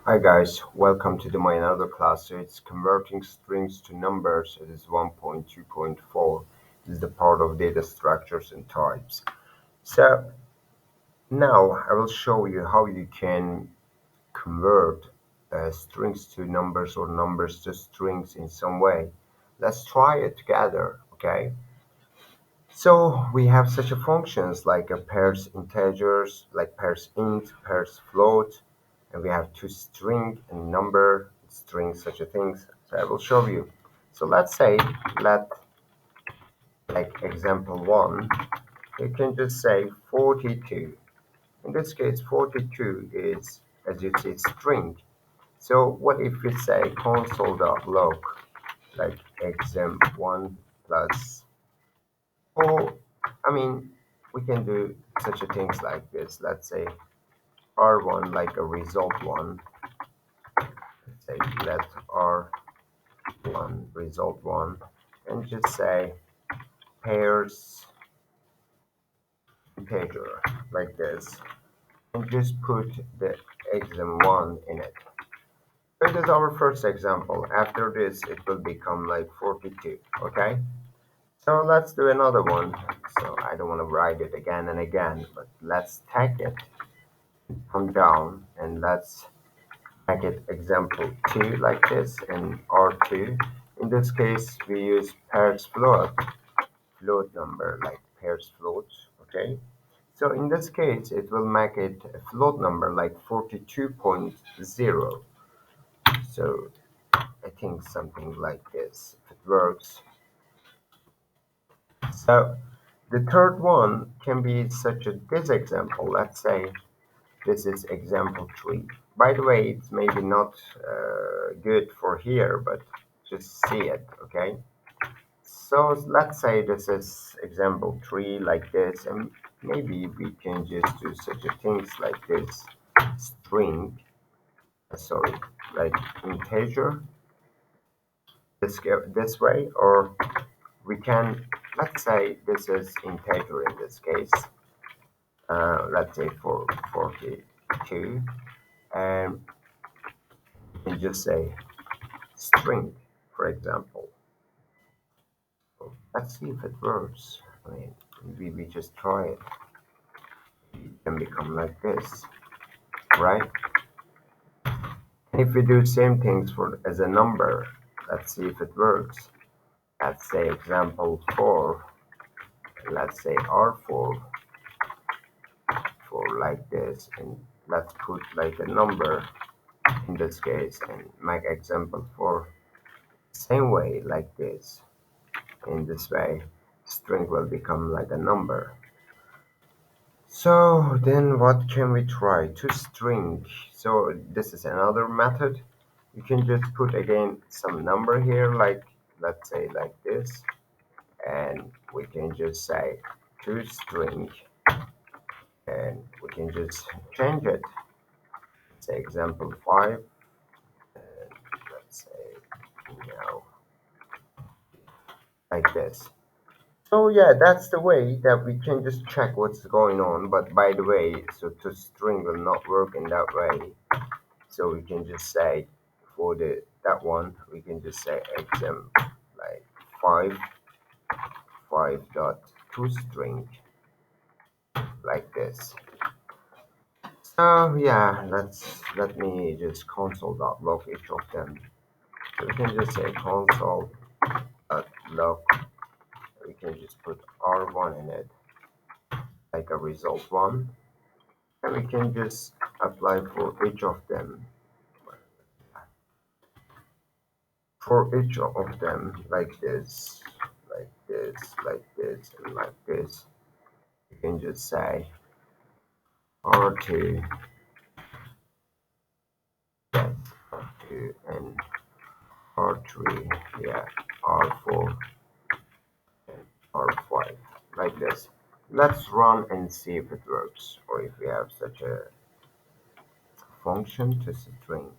Hi guys, welcome to my another class. So it's converting strings to numbers. It is 1.2.4. This is the part of data structures and types. So now I will show you how you can convert strings to numbers or numbers to strings in some way. Let's try it together, okay? So we have such a functions like a pairs integers, like parseInt, parseFloat, and we have two string and number string such a things. So I will show you. So let's say let like example one, you can just say 42. In this case, 42 is as you see string. So what if we say console.log like exam1 plus or I mean we can do such a things like this. Let's say R1 like a result one. Let's say let R1 result one and just say pairs integer like this and just put the exam1 in it. This is our first example. After this it will become like 42. Okay, so let's do another one. So I don't want to write it again and again, but let's tag it, come down, and let's make it example 2 like this and R2. In this case, we use pairs float number like pairs float. Okay. So in this case, it will make it a float number like 42.0. So I think something like this, if it works. So the third one can be such a this example. Let's say this is example 3. By the way, it's maybe not good for here, but just see it, okay? So let's say this is example 3 like this, and maybe we can just do such a things like this string, sorry, like integer this way, or we can, let's say this is integer in this case, let's say for 42, and we can just say string, for example. Let's see if it works. I mean, we just try it. It can become like this, right? If we do same things for as a number, let's see if it works. Let's say example 4. Let's say R4 for like this, and let's put like a number in this case and make example 4 same way like this. In this way, string will become like a number. So then what can we try to string? So this is another method. You can just put again some number here, like let's say like this, and we can just say to string, and we can just change it. Say example 5, and let's say now like this. So yeah, that's the way that we can just check what's going on. But by the way, so to string will not work in that way. So we can just say for the that one, we can just say exam like 5 dot to string like this. So yeah, let me just console.log each of them. So we can just say console.log. We can just put R1 in it, like a result one, and we can just apply for each of them. For each of them, like this, like this, like this, and like this. You can just say R2, yes, R2, and R3, yeah, R4, and R5, like this. Let's run and see if it works, or if we have such a function to string.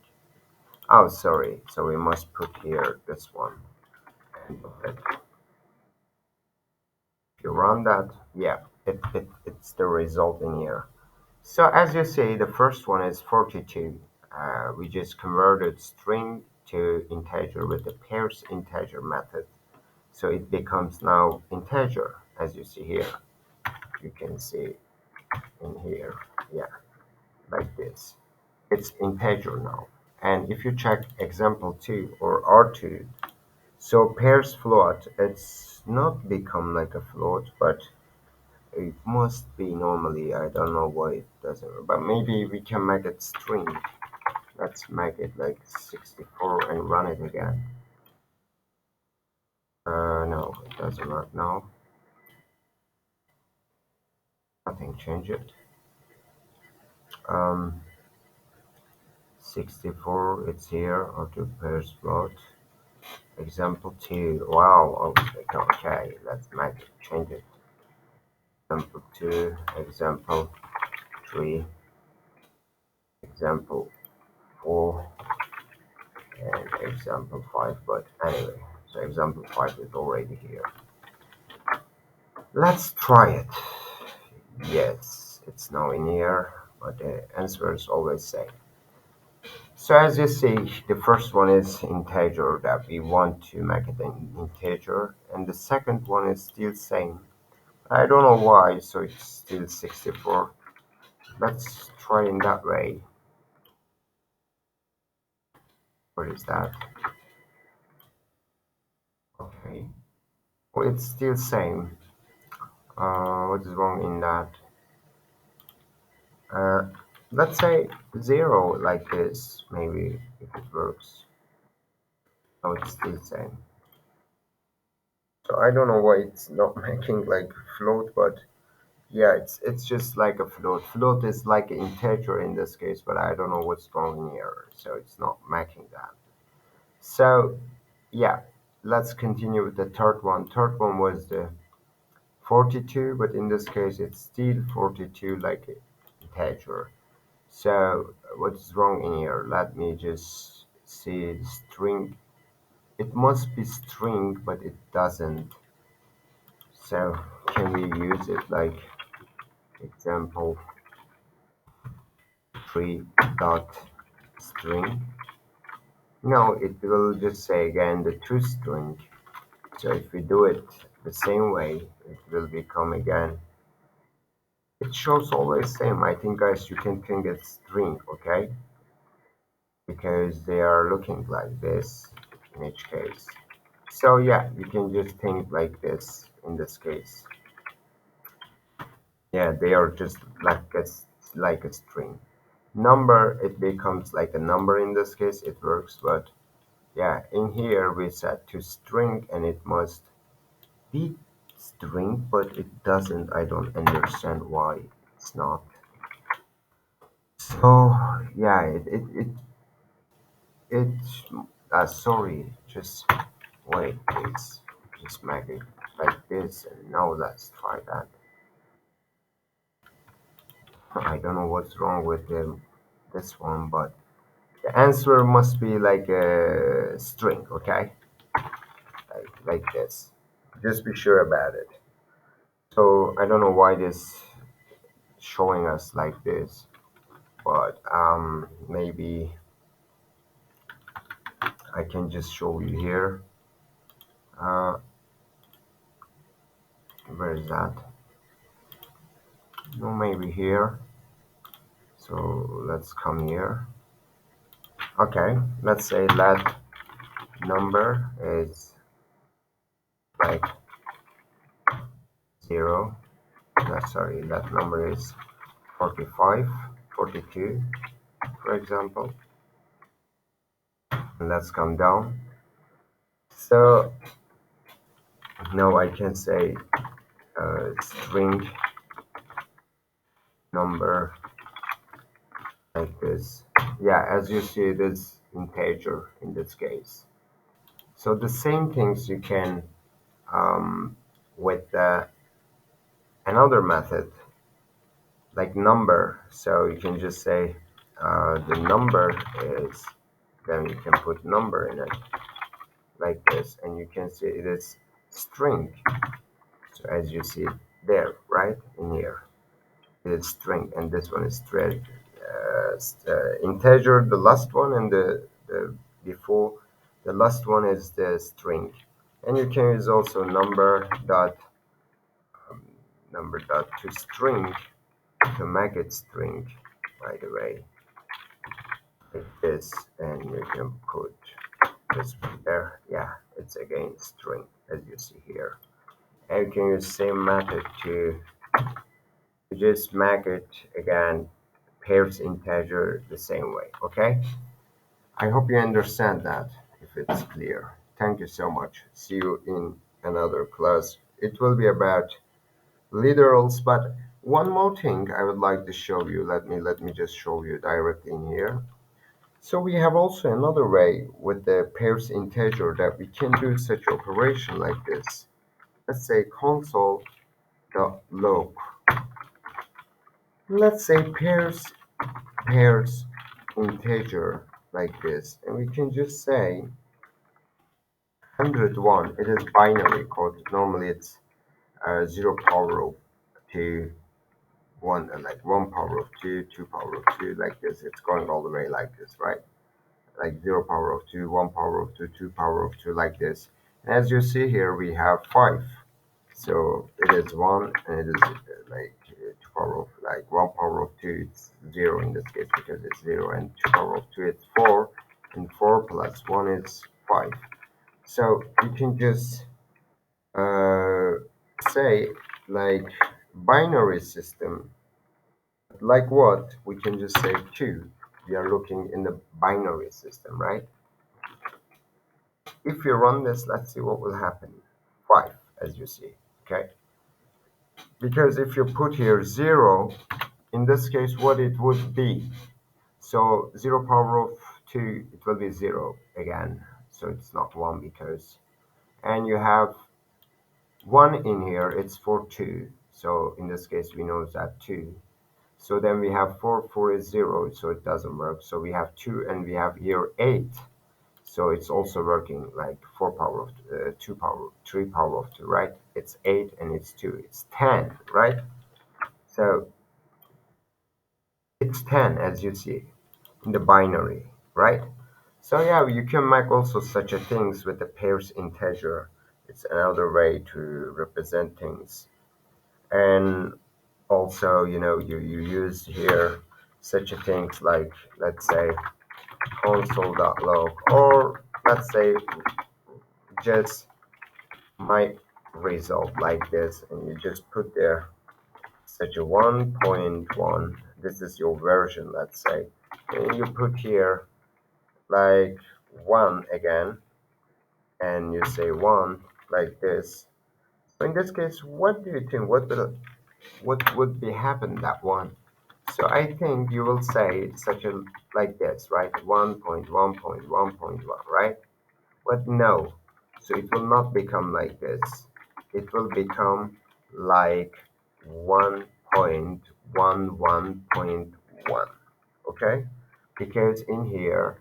Oh, sorry, so we must put here this one. And if you run that, yeah, it's the result in here. So as you see, the first one is 42. we just converted string to integer with the parseInt method. So it becomes now integer, as you see here. You can see in here, yeah, like this. It's integer now. And if you check example 2 or R2, so parseFloat, it's not become like a float, but it must be normally. I don't know why it doesn't, but maybe we can make it string. Let's make it like 64 and run it again. No, it doesn't work now. Nothing changed it. 64, it's here. Auto parseFloat. Example 2. Wow, okay, let's make it, change it. Example 2, example 3, example 4, and example 5. But anyway, so example 5 is already here. Let's try it. Yes, it's now in here, but the answer is always same. So as you see, the first one is integer, that we want to make it an integer, and the second one is still same. I don't know why, so it's still 64. Let's try in that way. What is that? Okay. Well, it's still same. What is wrong in that? Uh, let's say 0 like this, maybe, if it works. Oh, it's still same. So I don't know why it's not making like float, but yeah, it's just like a float. Float is like an integer in this case, but I don't know what's wrong here, so it's not making that. So yeah, let's continue with the third one. Third one was the 42, but in this case it's still 42 like an integer. So what's wrong in here? Let me just see the string. It must be string, but it doesn't. So can we use it like example 3 dot string? No, it will just say again the toString. So if we do it the same way, it will become again. It shows always same. I think guys, you can think it's string, okay? Because they are looking like this in each case. So yeah, you can just think like this in this case. Yeah, they are just like a string. Number, it becomes like a number in this case, it works, but yeah, in here we set to string and it must be string, but it doesn't. I don't understand why it's not. So yeah, it sorry, just wait, please. Just make it like this, and now let's try that. I don't know what's wrong with this one, but the answer must be like a string, okay? Like this. Just be sure about it. So I don't know why this showing us like this, but maybe I can just show you here. Uh, where is that? No, maybe here. So let's come here. Okay, let's say let number is like 0. No, sorry, let number is 45, 42, for example. And let's come down. So now I can say string number like this. Yeah, as you see, it is integer in this case. So the same things you can with another method like number. So you can just say the number is, then you can put number in it like this, and you can see it is string. So as you see there, right in here, it is string, and this one is thread. integer, the last one, and the before the last one is the string. And you can use also number dot to string to make it string, by the way, like this, and you can put this there. Yeah, it's again string, as you see here. And you can use same method to just make it again pairs integer the same way. Okay, I hope you understand that. If it's clear, thank you so much. See you in another class. It will be about literals, but one more thing I would like to show you. Let me just show you directly in here. So we have also another way with the pairs integer that we can do such operation like this. Let's say console.log. Let's say pairs integer like this, and we can just say 101. It is binary code. Normally it's 0 power of 2, 1, like 1 power of 2, 2 power of 2, like this. It's going all the way like this, right? Like 0 power of 2, 1 power of 2, 2 power of 2, like this. And as you see here, we have 5. So it is 1, and it is like 2 power of, like 1 power of 2, it's 0 in this case because it's 0, and 2 power of 2, it's 4, and 4 plus 1 is 5. So you can just uh, say like binary system, like what? We can just say 2. We are looking in the binary system, right? If you run this, let's see what will happen. 5, as you see, okay? Because if you put here 0, in this case, what it would be. So 0 power of 2, it will be 0 again. So it's not 1 because, and you have 1 in here, it's for 2. So in this case, we know that 2. So then we have 4, 4 is 0, so it doesn't work. So we have 2, and we have here 8. So it's also working like 4 power of 2 power, 3 power of 2, right? It's 8 and it's 2. It's 10, right? So it's 10 as you see in the binary, right? So yeah, you can make also such a things with the pairs integer. It's another way to represent things. And also, you use here such a things like, let's say, console.log, or let's say just my result like this, and you just put there such a 1.1. This is your version, let's say, and you put here like 1 again, and you say 1 like this. So in this case, what do you think, what would be happen that one? So I think you will say it's such a like this, right? 1.1.1.1, right? But no, so it will not become like this. It will become like 1.11.1, okay? Because in here,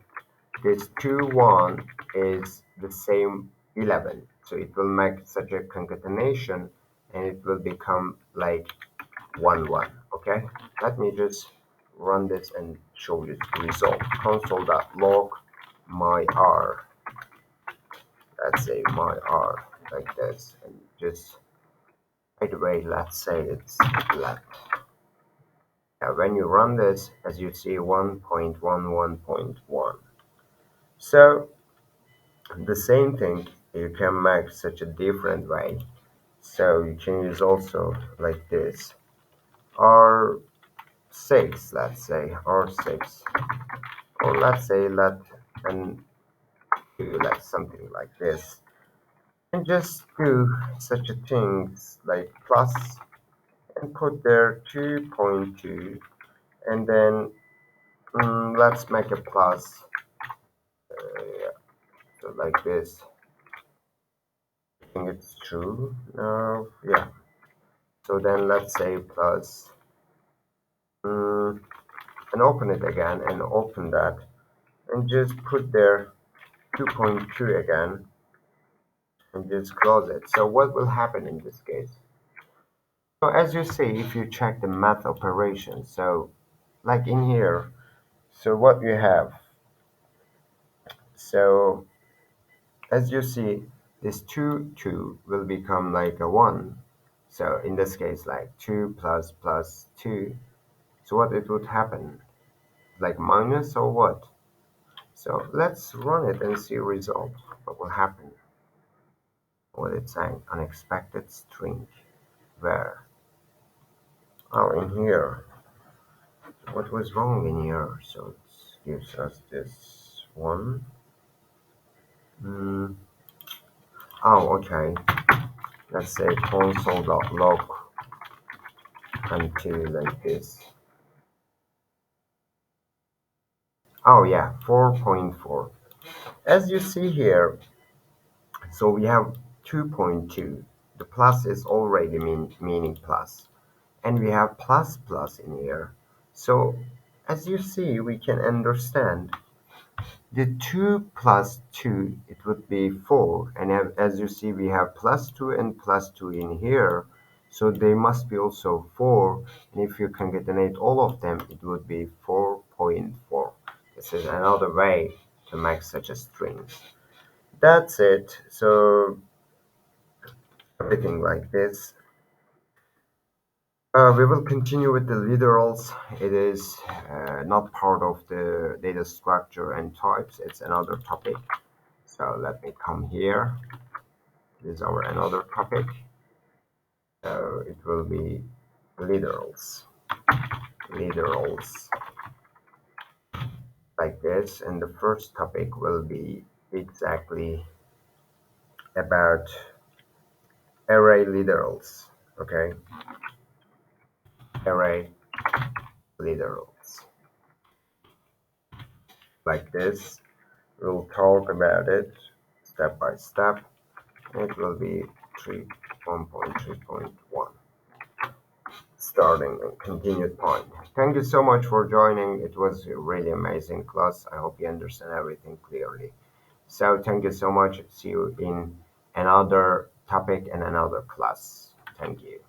this 2, 1 is the same 11. So it will make such a concatenation, and it will become like 1, 1, okay? Let me just run this and show you the result. Console.log my R. Let's say my R like this, and just by the way, let's say it's left. Now when you run this, as you see, 1.11.1. So the same thing you can make such a different way. So you can use also like this, R6, let's say R6, or let's say let and do like something like this, and just do such a things like plus, and put there 2.2, and then let's make a plus, yeah, so like this. I think it's true now, yeah. So then let's say plus, and open it again, and open that, and just put there 2.2 again, and just close it. So what will happen in this case? So as you see, if you check the math operation, so like in here. So what you have, so as you see, this 2 will become like a 1. So in this case, like 2 plus 2. So what it would happen? Like minus or what? So let's run it and see result. What will happen? Well, it's saying unexpected string. Where? Oh, in here. What was wrong in here? So it gives us this one. Hmm. Oh, okay. Let's say console.log until like this. Oh yeah, 4.4. As you see here, so we have 2.2. The plus is already meaning plus. And we have plus plus in here. So as you see, we can understand the 2 plus 2, it would be 4. And as you see, we have plus 2 and plus 2 in here. So they must be also 4. And if you concatenate all of them, it would be 4.4. This is another way to make such a string. That's it. So everything like this. We will continue with the literals. It is not part of the data structure and types. It's another topic. So let me come here. This is our another topic. So it will be literals. Literals like this. And the first topic will be exactly about array literals. Okay, array literals like this. We'll talk about it step by step. It will be 1.3.1 starting and continued point. Thank you so much for joining. It was a really amazing class. I hope you understand everything clearly. So thank you so much. See you in another topic and another class. Thank you.